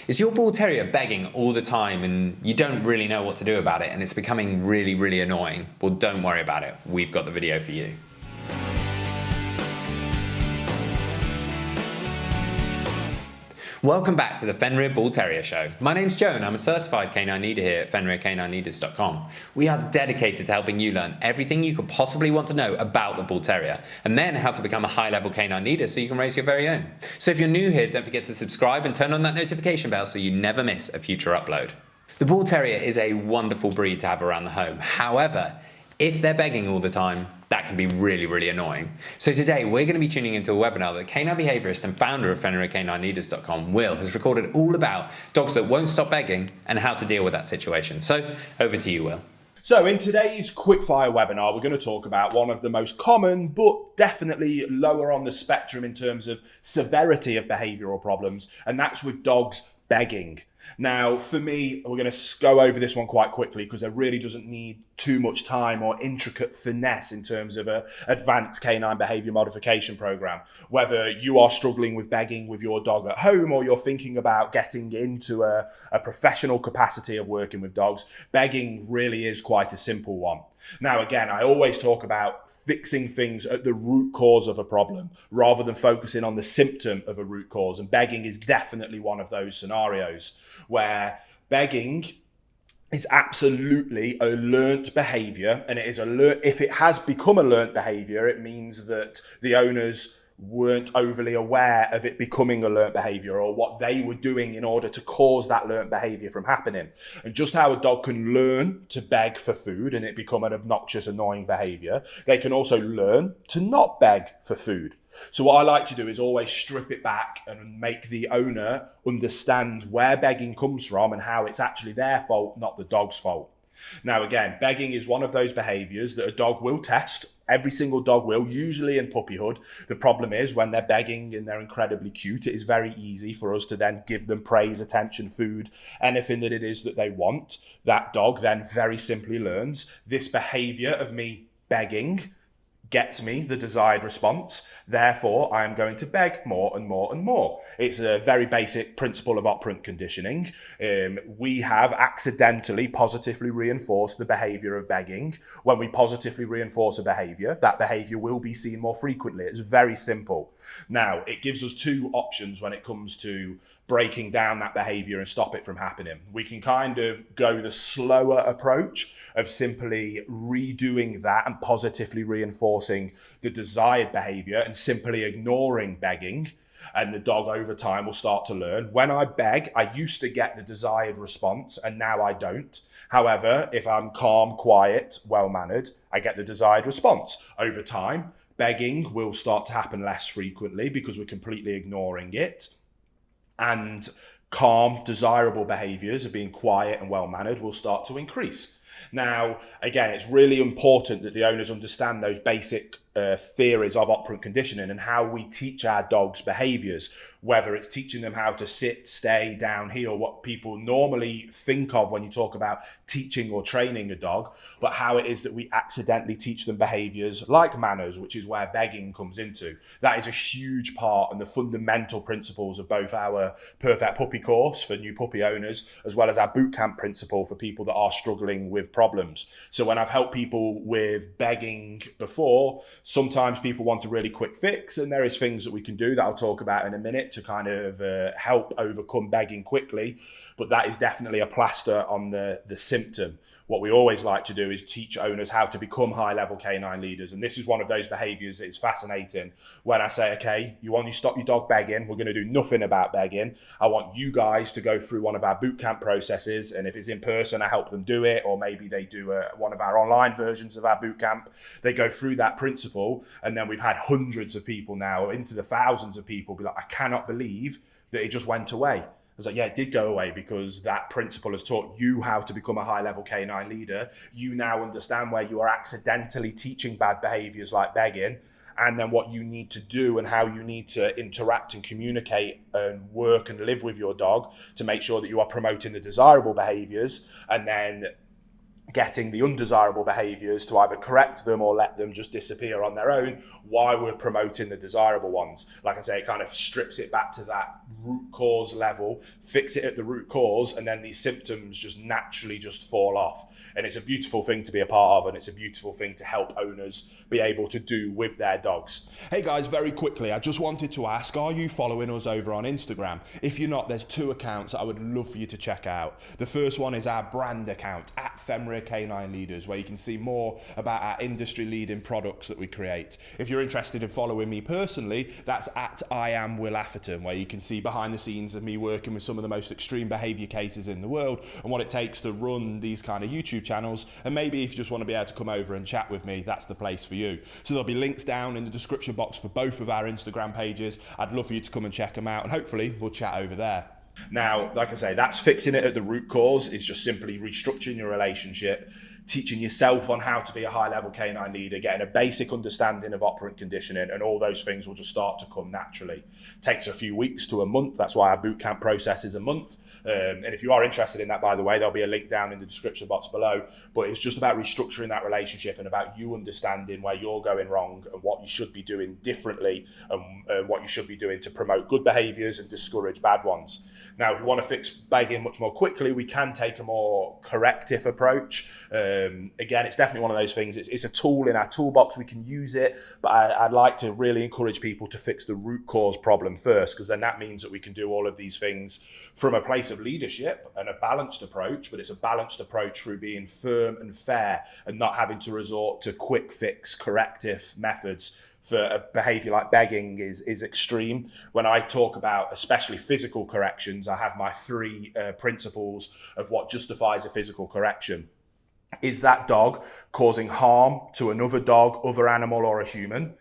Is your Bull Terrier begging all the time and you don't really know what to do about it and it's becoming really, really annoying? Well, don't worry about it. We've got the video for you. Welcome back to the Fenrir Bull Terrier Show. My name's Joe and I'm a certified canine leader here at FenrirCanineLeaders.com. We are dedicated to helping you learn everything you could possibly want to know about the Bull Terrier and then how to become a high-level canine leader so you can raise your very own. So if you're new here, don't forget to subscribe and turn on that notification bell so you never miss a future upload. The Bull Terrier is a wonderful breed to have around the home. However, if they're begging all the time, that can be really, really annoying. So today we're going to be tuning into a webinar that canine behaviorist and founder of FenrirCanineLeaders.com, Will, has recorded all about dogs that won't stop begging and how to deal with that situation. So over to you, Will. So in today's quickfire webinar, we're going to talk about one of the most common, but definitely lower on the spectrum in terms of severity of behavioural problems, and that's with dogs begging. Now, for me, we're going to go over this one quite quickly because there really doesn't need too much time or intricate finesse in terms of an advanced canine behaviour modification program. Whether you are struggling with begging with your dog at home or you're thinking about getting into a professional capacity of working with dogs, begging really is quite a simple one. Now, again, I always talk about fixing things at the root cause of a problem rather than focusing on the symptom of a root cause. And begging is definitely one of those scenarios where begging is absolutely a learnt behaviour, and it is if it has become a learnt behaviour, it means that the owners weren't overly aware of it becoming a learnt behaviour or what they were doing in order to cause that learnt behaviour from happening. And just how a dog can learn to beg for food and it become an obnoxious, annoying behaviour, they can also learn to not beg for food. So what I like to do is always strip it back and make the owner understand where begging comes from and how it's actually their fault, not the dog's fault. Now, again, begging is one of those behaviours that a dog will test. Every single dog will, usually in puppyhood. The problem is when they're begging and they're incredibly cute, it is very easy for us to then give them praise, attention, food, anything that it is that they want. That dog then very simply learns this behaviour of me begging gets me the desired response. Therefore, I am going to beg more and more and more. It's a very basic principle of operant conditioning. We have accidentally positively reinforced the behavior of begging. When we positively reinforce a behavior, that behavior will be seen more frequently. It's very simple. Now, it gives us two options when it comes to breaking down that behavior and stop it from happening. We can kind of go the slower approach of simply redoing that and positively reinforcing the desired behavior and simply ignoring begging. And the dog over time will start to learn. When I beg, I used to get the desired response and now I don't. However, if I'm calm, quiet, well-mannered, I get the desired response. Over time, begging will start to happen less frequently because we're completely ignoring it. And calm, desirable behaviours of being quiet and well-mannered will start to increase. Now, again, it's really important that the owners understand those basic theories of operant conditioning and how we teach our dogs behaviours, whether it's teaching them how to sit, stay, down, heel, what people normally think of when you talk about teaching or training a dog, but how it is that we accidentally teach them behaviours like manners, which is where begging comes into. That is a huge part and the fundamental principles of both our Perfect Puppy course for new puppy owners, as well as our bootcamp principle for people that are struggling with problems. So when I've helped people with begging before, sometimes people want a really quick fix, and there is things that we can do that I'll talk about in a minute to kind of help overcome begging quickly, but that is definitely a plaster on the symptom. What we always like to do is teach owners how to become high-level canine leaders, and this is one of those behaviours that is fascinating. When I say, okay, you want to stop your dog begging, we're going to do nothing about begging. I want you guys to go through one of our bootcamp processes, and if it's in person, I help them do it, or maybe they do one of our online versions of our bootcamp. They go through that principle, and then we've had hundreds of people now, into the thousands of people, be like, I cannot believe that it just went away. I was like, yeah, it did go away because that principle has taught you how to become a high-level canine leader. You now understand where you are accidentally teaching bad behaviours like begging, and then what you need to do and how you need to interact and communicate and work and live with your dog to make sure that you are promoting the desirable behaviours, and then getting the undesirable behaviours to either correct them or let them just disappear on their own while we're promoting the desirable ones. Like I say, it kind of strips it back to that root cause level, fix it at the root cause, and then these symptoms just naturally just fall off. And it's a beautiful thing to be a part of, and it's a beautiful thing to help owners be able to do with their dogs. Hey guys, very quickly, I just wanted to ask, are you following us over on Instagram? If you're not, there's 2 accounts that I would love for you to check out. The first one is our brand account, at Fenrir Canine Leaders, where you can see more about our industry-leading products that we create. If you're interested in following me personally, that's at I am Will Atherton, where you can see behind the scenes of me working with some of the most extreme behaviour cases in the world and what it takes to run these kind of YouTube channels. And maybe if you just want to be able to come over and chat with me, that's the place for you. So there'll be links down in the description box for both of our Instagram pages. I'd love for you to come and check them out, and hopefully we'll chat over there. Now, like I say, that's fixing it at the root cause. Is just simply restructuring your relationship, teaching yourself on how to be a high-level canine leader, getting a basic understanding of operant conditioning, and all those things will just start to come naturally. Takes a few weeks to a month. That's why our bootcamp process is a month. And if you are interested in that, by the way, there'll be a link down in the description box below. But it's just about restructuring that relationship and about you understanding where you're going wrong and what you should be doing differently, and what you should be doing to promote good behaviours and discourage bad ones. Now, if you want to fix begging much more quickly, we can take a more corrective approach. Again, it's definitely one of those things. It's a tool in our toolbox. We can use it, but I'd like to really encourage people to fix the root cause problem first, because then that means that we can do all of these things from a place of leadership and a balanced approach. But it's a balanced approach through being firm and fair and not having to resort to quick fix corrective methods. For a behaviour like begging is extreme. When I talk about especially physical corrections, I have my 3 principles of what justifies a physical correction. Is that dog causing harm to another dog, other animal, or a human?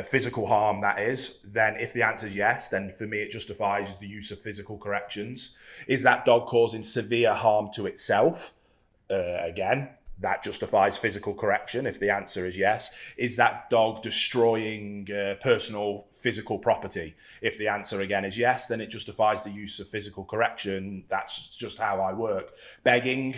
Physical harm, that is. Then if the answer is yes, then for me it justifies the use of physical corrections. Is that dog causing severe harm to itself? Again, that justifies physical correction if the answer is yes. Is that dog destroying personal physical property? If the answer again is yes, then it justifies the use of physical correction. That's just how I work. Begging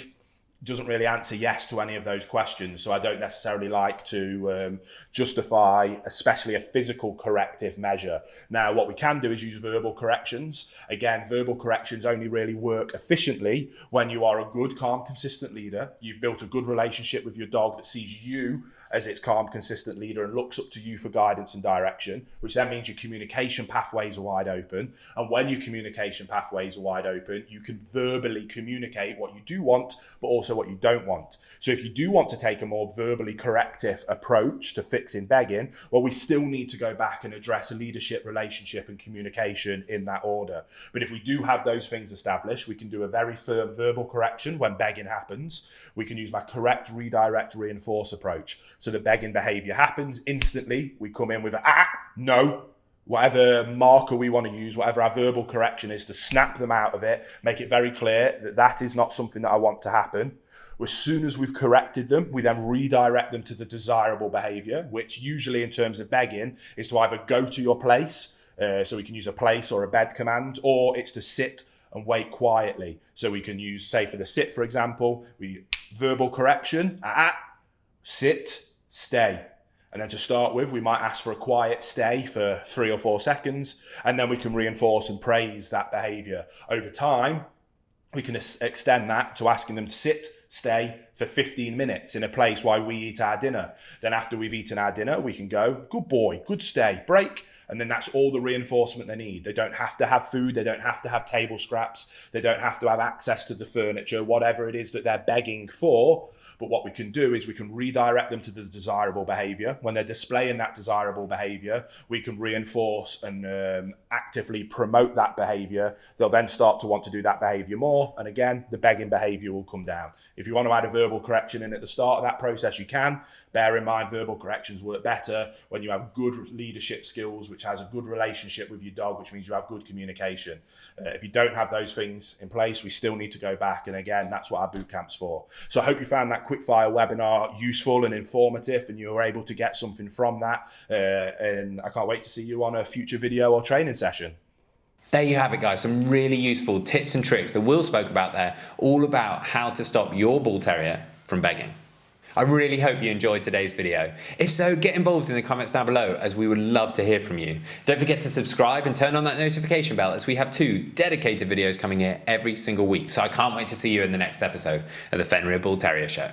doesn't really answer yes to any of those questions, so I don't necessarily like to justify especially a physical corrective measure. Now, what we can do is use verbal corrections. Again, verbal corrections only really work efficiently when you are a good, calm, consistent leader. You've built a good relationship with your dog that sees you as its calm, consistent leader and looks up to you for guidance and direction, which then means your communication pathways are wide open. And when your communication pathways are wide open, you can verbally communicate what you do want, but also what you don't want. So if you do want to take a more verbally corrective approach to fixing begging, well, we still need to go back and address a leadership, relationship and communication in that order. But if we do have those things established, we can do a very firm verbal correction when begging happens. We can use my correct, redirect, reinforce approach. So the begging behavior happens instantly. We come in with a no, whatever marker we want to use, whatever our verbal correction is, to snap them out of it, make it very clear that that is not something that I want to happen. As soon as we've corrected them, we then redirect them to the desirable behavior, which usually in terms of begging is to either go to your place, so we can use a place or a bed command, or it's to sit and wait quietly. So we can use, say for the sit, for example, we verbal correction, sit, stay. And then to start with, we might ask for a quiet stay for 3 or 4 seconds, and then we can reinforce and praise that behavior. Over time, we can extend that to asking them to sit, stay for 15 minutes in a place while we eat our dinner. Then after we've eaten our dinner, we can go, good boy, good stay, break. And then that's all the reinforcement they need. They don't have to have food. They don't have to have table scraps. They don't have to have access to the furniture, whatever it is that they're begging for. But what we can do is we can redirect them to the desirable behavior. When they're displaying that desirable behavior, we can reinforce and actively promote that behavior. They'll then start to want to do that behavior more. And again, the begging behavior will come down. If you want to add a verbal correction in at the start of that process, you can. Bear in mind, verbal corrections work better when you have good leadership skills, which has a good relationship with your dog, which means you have good communication. If you don't have those things in place, we still need to go back. And again, that's what our boot camp's for. So I hope you found that quickfire webinar useful and informative, and you were able to get something from that. And I can't wait to see you on a future video or training session. There you have it, guys. Some really useful tips and tricks that Will spoke about there, all about how to stop your Bull Terrier from begging. I really hope you enjoyed today's video. If so, get involved in the comments down below, as we would love to hear from you. Don't forget to subscribe and turn on that notification bell, as we have 2 dedicated videos coming here every single week. So I can't wait to see you in the next episode of the Fenrir Bull Terrier Show.